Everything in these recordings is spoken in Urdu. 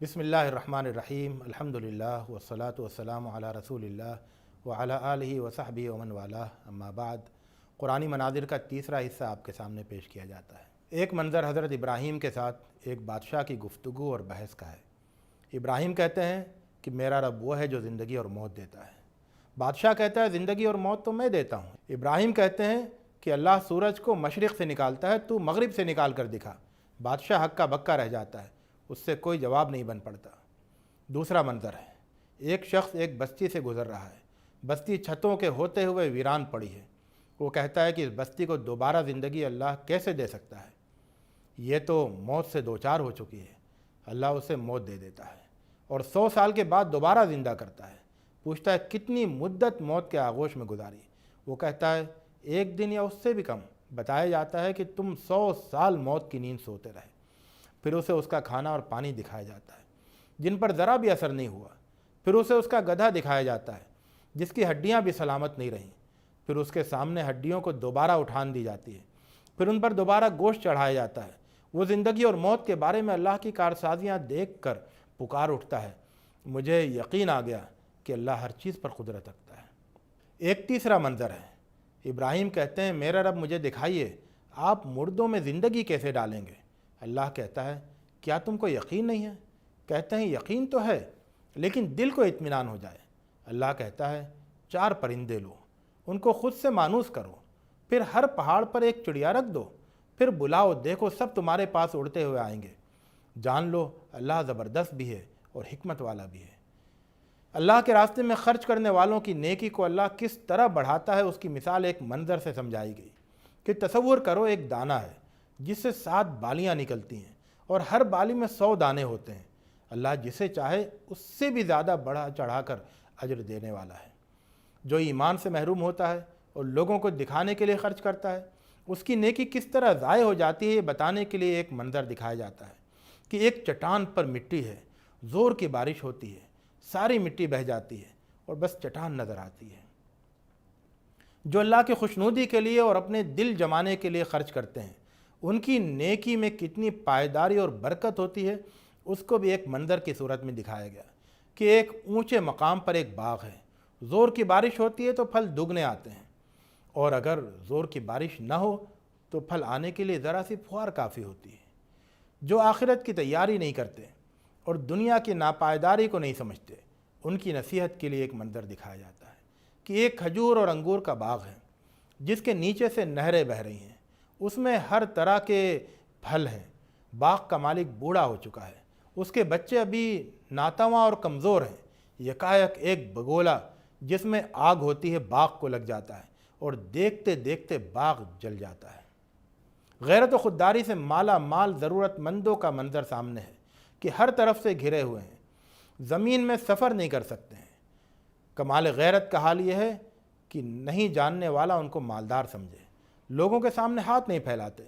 بسم اللہ الرحمن الرحیم الحمدللہ والصلاة والسلام علی رسول اللہ وعلی آلہ وصحبہ ومن والہ اما بعد۔ قرآنی مناظر کا تیسرا حصہ آپ کے سامنے پیش کیا جاتا ہے۔ ایک منظر حضرت ابراہیم کے ساتھ ایک بادشاہ کی گفتگو اور بحث کا ہے۔ ابراہیم کہتے ہیں کہ میرا رب وہ ہے جو زندگی اور موت دیتا ہے۔ بادشاہ کہتا ہے زندگی اور موت تو میں دیتا ہوں۔ ابراہیم کہتے ہیں کہ اللہ سورج کو مشرق سے نکالتا ہے، تو مغرب سے نکال کر دکھا۔ بادشاہ ہکا بکا رہ جاتا ہے، اس سے کوئی جواب نہیں بن پڑتا۔ دوسرا منظر ہے، ایک شخص ایک بستی سے گزر رہا ہے۔ بستی چھتوں کے ہوتے ہوئے ویران پڑی ہے۔ وہ کہتا ہے کہ اس بستی کو دوبارہ زندگی اللہ کیسے دے سکتا ہے؟ یہ تو موت سے دوچار ہو چکی ہے۔ اللہ اسے موت دے دیتا ہے اور 100 سال کے بعد دوبارہ زندہ کرتا ہے۔ پوچھتا ہے کتنی مدت موت کے آغوش میں گزاری؟ وہ کہتا ہے 1 دن یا اس سے بھی کم۔ بتایا جاتا ہے کہ تم 100 سال موت کی نیند سوتے رہے۔ پھر اسے اس کا کھانا اور پانی دکھایا جاتا ہے جن پر ذرا بھی اثر نہیں ہوا۔ پھر اسے اس کا گدھا دکھایا جاتا ہے جس کی ہڈیاں بھی سلامت نہیں رہیں۔ پھر اس کے سامنے ہڈیوں کو دوبارہ اٹھان دی جاتی ہے۔ پھر ان پر دوبارہ گوشت چڑھایا جاتا ہے۔ وہ زندگی اور موت کے بارے میں اللہ کی کارسازیاں دیکھ کر پکار اٹھتا ہے، مجھے یقین آ گیا کہ اللہ ہر چیز پر قدرت رکھتا ہے۔ ایک تیسرا منظر ہے، ابراہیم کہتے ہیں میرا رب مجھے دکھائیے آپ مردوں میں زندگی کیسے ڈالیں گے؟ اللہ کہتا ہے کیا تم کو یقین نہیں ہے؟ کہتے ہیں یقین تو ہے لیکن دل کو اطمینان ہو جائے۔ اللہ کہتا ہے 4 پرندے لو، ان کو خود سے مانوس کرو، پھر ہر پہاڑ پر ایک چڑیا رکھ دو، پھر بلاؤ، دیکھو سب تمہارے پاس اڑتے ہوئے آئیں گے۔ جان لو اللہ زبردست بھی ہے اور حکمت والا بھی ہے۔ اللہ کے راستے میں خرچ کرنے والوں کی نیکی کو اللہ کس طرح بڑھاتا ہے اس کی مثال ایک منظر سے سمجھائی گئی کہ تصور کرو ایک دانہ ہے جس سے 7 بالیاں نکلتی ہیں اور ہر بالی میں 100 دانے ہوتے ہیں۔ اللہ جسے چاہے اس سے بھی زیادہ بڑھا چڑھا کر اجر دینے والا ہے۔ جو ایمان سے محروم ہوتا ہے اور لوگوں کو دکھانے کے لیے خرچ کرتا ہے، اس کی نیکی کس طرح ضائع ہو جاتی ہے یہ بتانے کے لیے ایک منظر دکھایا جاتا ہے کہ ایک چٹان پر مٹی ہے، زور کی بارش ہوتی ہے، ساری مٹی بہہ جاتی ہے اور بس چٹان نظر آتی ہے۔ جو اللہ کی خوشنودی کے لیے اور اپنے دل جمانے کے لیے خرچ کرتے ہیں، ان کی نیکی میں کتنی پائیداری اور برکت ہوتی ہے اس کو بھی ایک منظر کی صورت میں دکھایا گیا کہ ایک اونچے مقام پر ایک باغ ہے۔ زور کی بارش ہوتی ہے تو پھل دگنے آتے ہیں، اور اگر زور کی بارش نہ ہو تو پھل آنے کے لیے ذرا سی پھوار کافی ہوتی ہے۔ جو آخرت کی تیاری نہیں کرتے اور دنیا کی ناپائیداری کو نہیں سمجھتے، ان کی نصیحت کے لیے ایک منظر دکھایا جاتا ہے کہ ایک کھجور اور انگور کا باغ ہے جس کے نیچے سے نہریں بہہ رہی ہیں، اس میں ہر طرح کے پھل ہیں۔ باغ کا مالک بوڑھا ہو چکا ہے، اس کے بچے ابھی ناتواں اور کمزور ہیں۔ یکایک ایک بگولا جس میں آگ ہوتی ہے باغ کو لگ جاتا ہے اور دیکھتے دیکھتے باغ جل جاتا ہے۔ غیرت و خودداری سے مالا مال ضرورت مندوں کا منظر سامنے ہے کہ ہر طرف سے گھرے ہوئے ہیں، زمین میں سفر نہیں کر سکتے ہیں۔ کمال غیرت کا حال یہ ہے کہ نہیں جاننے والا ان کو مالدار سمجھے، لوگوں کے سامنے ہاتھ نہیں پھیلاتے۔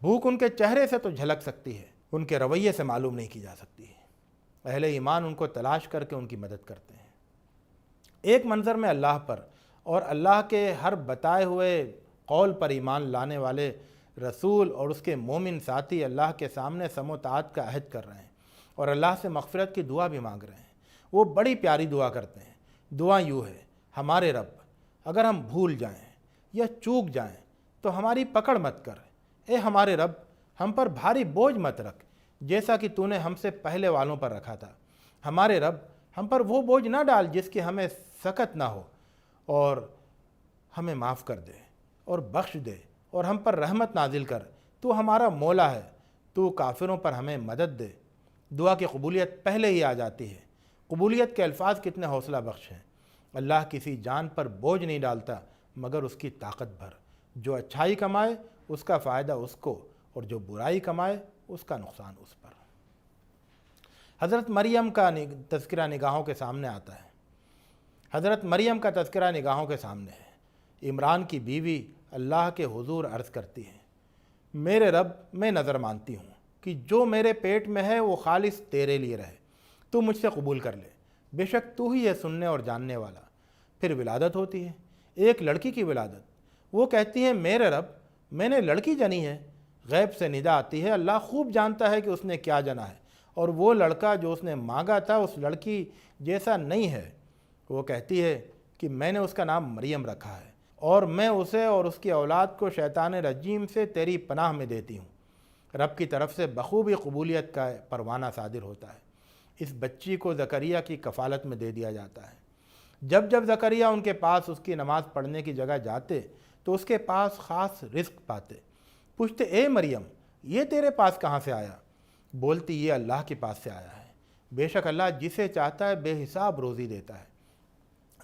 بھوک ان کے چہرے سے تو جھلک سکتی ہے، ان کے رویے سے معلوم نہیں کی جا سکتی ہے۔ اہل ایمان ان کو تلاش کر کے ان کی مدد کرتے ہیں۔ ایک منظر میں اللہ پر اور اللہ کے ہر بتائے ہوئے قول پر ایمان لانے والے رسول اور اس کے مومن ساتھی اللہ کے سامنے سم و طاعت کا عہد کر رہے ہیں اور اللہ سے مغفرت کی دعا بھی مانگ رہے ہیں۔ وہ بڑی پیاری دعا کرتے ہیں۔ دعا یوں ہے، ہمارے رب اگر ہم بھول جائیں یا چوک جائیں تو ہماری پکڑ مت کر۔ اے ہمارے رب ہم پر بھاری بوجھ مت رکھ جیسا کہ تو نے ہم سے پہلے والوں پر رکھا تھا۔ ہمارے رب ہم پر وہ بوجھ نہ ڈال جس کی ہمیں سکت نہ ہو، اور ہمیں معاف کر دے اور بخش دے اور ہم پر رحمت نازل کر۔ تو ہمارا مولا ہے، تو کافروں پر ہمیں مدد دے۔ دعا کی قبولیت پہلے ہی آ جاتی ہے۔ قبولیت کے الفاظ کتنے حوصلہ بخش ہیں۔ اللہ کسی جان پر بوجھ نہیں ڈالتا مگر اس کی طاقت بھر۔ جو اچھائی کمائے اس کا فائدہ اس کو، اور جو برائی کمائے اس کا نقصان اس پر۔ حضرت مریم کا تذکرہ نگاہوں کے سامنے آتا ہے۔ حضرت مریم کا تذکرہ نگاہوں کے سامنے ہے۔ عمران کی بیوی اللہ کے حضور عرض کرتی ہے، میرے رب میں نظر مانتی ہوں کہ جو میرے پیٹ میں ہے وہ خالص تیرے لیے رہے، تو مجھ سے قبول کر لے، بے شک تو ہی ہے سننے اور جاننے والا۔ پھر ولادت ہوتی ہے، ایک لڑکی کی ولادت۔ وہ کہتی ہے میرے رب میں نے لڑکی جنی ہے۔ غیب سے ندا آتی ہے، اللہ خوب جانتا ہے کہ اس نے کیا جنا ہے اور وہ لڑکا جو اس نے مانگا تھا اس لڑکی جیسا نہیں ہے۔ وہ کہتی ہے کہ میں نے اس کا نام مریم رکھا ہے اور میں اسے اور اس کی اولاد کو شیطان رجیم سے تیری پناہ میں دیتی ہوں۔ رب کی طرف سے بخوبی قبولیت کا پروانہ صادر ہوتا ہے۔ اس بچی کو زکریا کی کفالت میں دے دیا جاتا ہے۔ جب جب زکریا ان کے پاس اس کی نماز پڑھنے کی جگہ جاتے تو اس کے پاس خاص رزق پاتے۔ پوچھتے اے مریم یہ تیرے پاس کہاں سے آیا؟ بولتی یہ اللہ کے پاس سے آیا ہے، بے شک اللہ جسے چاہتا ہے بے حساب روزی دیتا ہے۔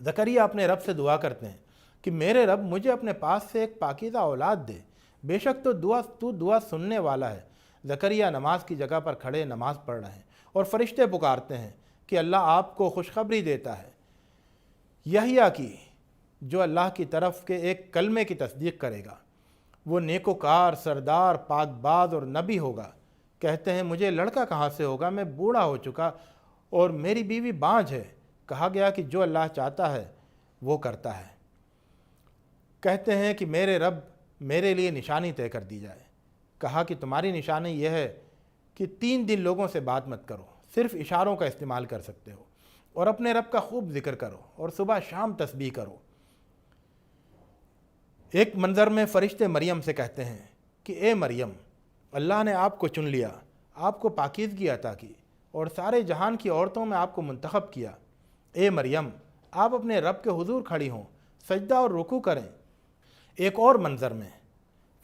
زکریا اپنے رب سے دعا کرتے ہیں کہ میرے رب مجھے اپنے پاس سے ایک پاکیزہ اولاد دے، بے شک تو دعا سننے والا ہے۔ زکریا نماز کی جگہ پر کھڑے نماز پڑھ رہے ہیں اور فرشتے پکارتے ہیں کہ اللہ آپ کو خوشخبری دیتا ہے یحییٰ کی، جو اللہ کی طرف کے ایک کلمے کی تصدیق کرے گا، وہ نیکوکار، سردار، پاک باز اور نبی ہوگا۔ کہتے ہیں مجھے لڑکا کہاں سے ہوگا، میں بوڑھا ہو چکا اور میری بیوی بانجھ ہے۔ کہا گیا کہ جو اللہ چاہتا ہے وہ کرتا ہے۔ کہتے ہیں کہ میرے رب میرے لیے نشانی طے کر دی جائے۔ کہا کہ تمہاری نشانی یہ ہے کہ 3 دن لوگوں سے بات مت کرو، صرف اشاروں کا استعمال کر سکتے ہو، اور اپنے رب کا خوب ذکر کرو اور صبح شام تسبیح کرو۔ ایک منظر میں فرشتے مریم سے کہتے ہیں کہ اے مریم، اللہ نے آپ کو چن لیا، آپ کو پاکیزگی عطا کی اور سارے جہان کی عورتوں میں آپ کو منتخب کیا۔ اے مریم آپ اپنے رب کے حضور کھڑی ہوں، سجدہ اور رکوع کریں۔ ایک اور منظر میں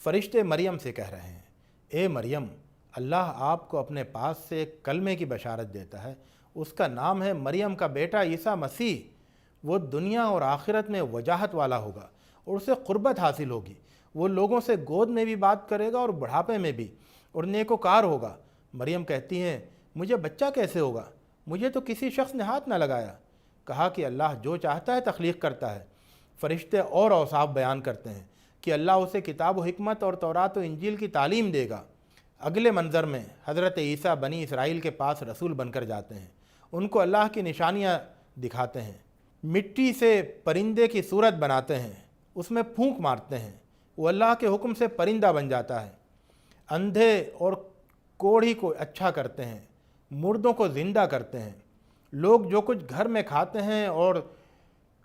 فرشتے مریم سے کہہ رہے ہیں اے مریم، اللہ آپ کو اپنے پاس سے ایک کلمے کی بشارت دیتا ہے، اس کا نام ہے مریم کا بیٹا عیسیٰ مسیح۔ وہ دنیا اور آخرت میں وجاہت والا ہوگا اور اسے قربت حاصل ہوگی۔ وہ لوگوں سے گود میں بھی بات کرے گا اور بڑھاپے میں بھی، اور نیکوکار ہوگا۔ مریم کہتی ہیں مجھے بچہ کیسے ہوگا، مجھے تو کسی شخص نے ہاتھ نہ لگایا۔ کہا کہ اللہ جو چاہتا ہے تخلیق کرتا ہے۔ فرشتے اور اوصاف بیان کرتے ہیں کہ اللہ اسے کتاب و حکمت اور تورات و انجیل کی تعلیم دے گا۔ اگلے منظر میں حضرت عیسیٰ بنی اسرائیل کے پاس رسول بن کر جاتے ہیں، ان کو اللہ کی نشانیاں دکھاتے ہیں۔ مٹی سے پرندے کی صورت بناتے ہیں، اس میں پھونک مارتے ہیں، وہ اللہ کے حکم سے پرندہ بن جاتا ہے۔ اندھے اور کوڑھی کو اچھا کرتے ہیں، مردوں کو زندہ کرتے ہیں۔ لوگ جو کچھ گھر میں کھاتے ہیں اور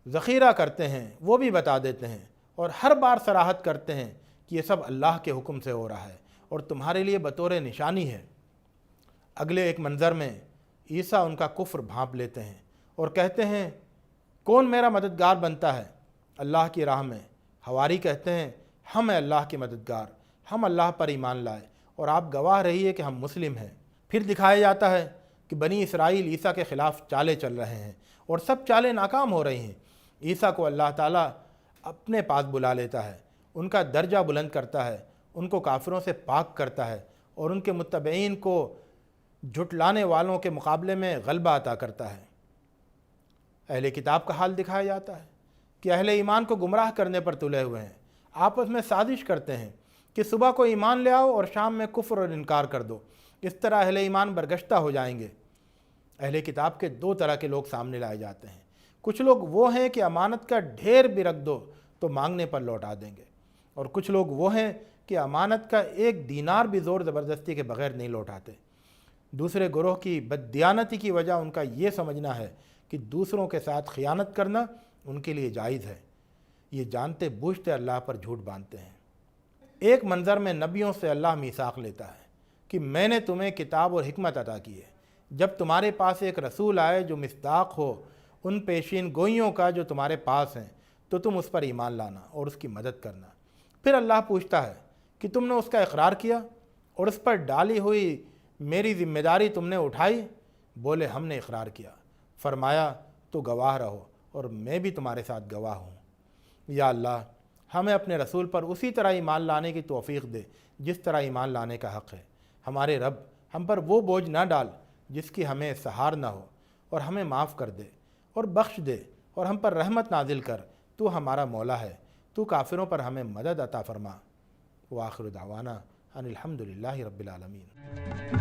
ذخیرہ کرتے ہیں وہ بھی بتا دیتے ہیں، اور ہر بار صراحت کرتے ہیں کہ یہ سب اللہ کے حکم سے ہو رہا ہے اور تمہارے لیے بطور نشانی ہے۔ اگلے ایک منظر میں عیسیٰ ان کا کفر بھانپ لیتے ہیں اور کہتے ہیں کون میرا مددگار بنتا ہے اللہ کی راہ میں؟ حواری کہتے ہیں ہم ہیں اللہ کے مددگار، ہم اللہ پر ایمان لائے اور آپ گواہ رہیے کہ ہم مسلم ہیں۔ پھر دکھایا جاتا ہے کہ بنی اسرائیل عیسیٰ کے خلاف چالیں چل رہے ہیں اور سب چالیں ناکام ہو رہی ہیں۔ عیسیٰ کو اللہ تعالیٰ اپنے پاس بلا لیتا ہے، ان کا درجہ بلند کرتا ہے، ان کو کافروں سے پاک کرتا ہے اور ان کے متبعین کو جھٹلانے والوں کے مقابلے میں غلبہ عطا کرتا ہے۔ اہل کتاب کا حال دکھایا جاتا ہے کہ اہل ایمان کو گمراہ کرنے پر تلے ہوئے ہیں، آپس میں سازش کرتے ہیں کہ صبح کو ایمان لے آؤ اور شام میں کفر اور انکار کر دو، اس طرح اہل ایمان برگشتہ ہو جائیں گے۔ اہل کتاب کے 2 طرح کے لوگ سامنے لائے جاتے ہیں۔ کچھ لوگ وہ ہیں کہ امانت کا ڈھیر بھی رکھ دو تو مانگنے پر لوٹا دیں گے، اور کچھ لوگ وہ ہیں کہ امانت کا 1 دینار بھی زور زبردستی کے بغیر نہیں لوٹاتے۔ دوسرے گروہ کی بددیانتی کی وجہ ان کا یہ سمجھنا ہے کہ دوسروں کے ساتھ خیانت کرنا ان کے لیے جائز ہے، یہ جانتے بوجھتے اللہ پر جھوٹ باندھتے ہیں۔ ایک منظر میں نبیوں سے اللہ میثاق لیتا ہے کہ میں نے تمہیں کتاب اور حکمت عطا کی ہے، جب تمہارے پاس ایک رسول آئے جو مصداق ہو ان پیشین گوئیوں کا جو تمہارے پاس ہیں تو تم اس پر ایمان لانا اور اس کی مدد کرنا۔ پھر اللہ پوچھتا ہے کہ تم نے اس کا اقرار کیا اور اس پر ڈالی ہوئی میری ذمہ داری تم نے اٹھائی؟ بولے ہم نے اقرار کیا۔ فرمایا تو گواہ رہو اور میں بھی تمہارے ساتھ گواہ ہوں۔ یا اللہ ہمیں اپنے رسول پر اسی طرح ایمان لانے کی توفیق دے جس طرح ایمان لانے کا حق ہے۔ ہمارے رب ہم پر وہ بوجھ نہ ڈال جس کی ہمیں سہار نہ ہو، اور ہمیں معاف کر دے اور بخش دے اور ہم پر رحمت نازل کر، تو ہمارا مولا ہے، تو کافروں پر ہمیں مدد عطا فرما۔ وآخر دعوانا ان الحمد للہ رب العالمین۔